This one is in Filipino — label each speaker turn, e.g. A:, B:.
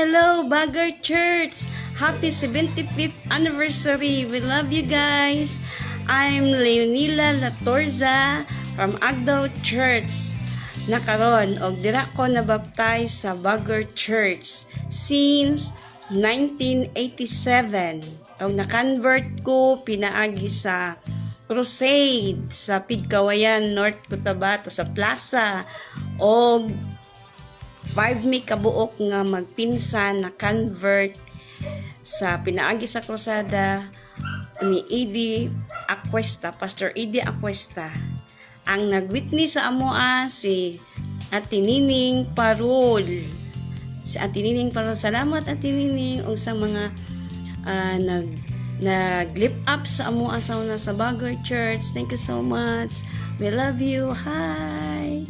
A: hello, Bagger Church! Happy 75th anniversary! We love you guys! I'm Leonila Latorza from Agdaw Church. Nakaron, og dira ko nabaptize sa Bagger Church since 1987. Og na-convert ko pinaagi sa crusade sa Pigkawayan, North Cotabato, sa plaza. Og 5 mi kabuok nga magpinsan na convert sa pinaagi sa krusada ni Eddie Aquesta, Pastor Eddie Aquesta. Ang nag-witness sa amoa si Ate Nining Parol. Si Ate Nining Parol, salamat Ate Nining o sa mga nag-lift up sa amoa sa Bagger Church. Thank you so much. We love you. Hi.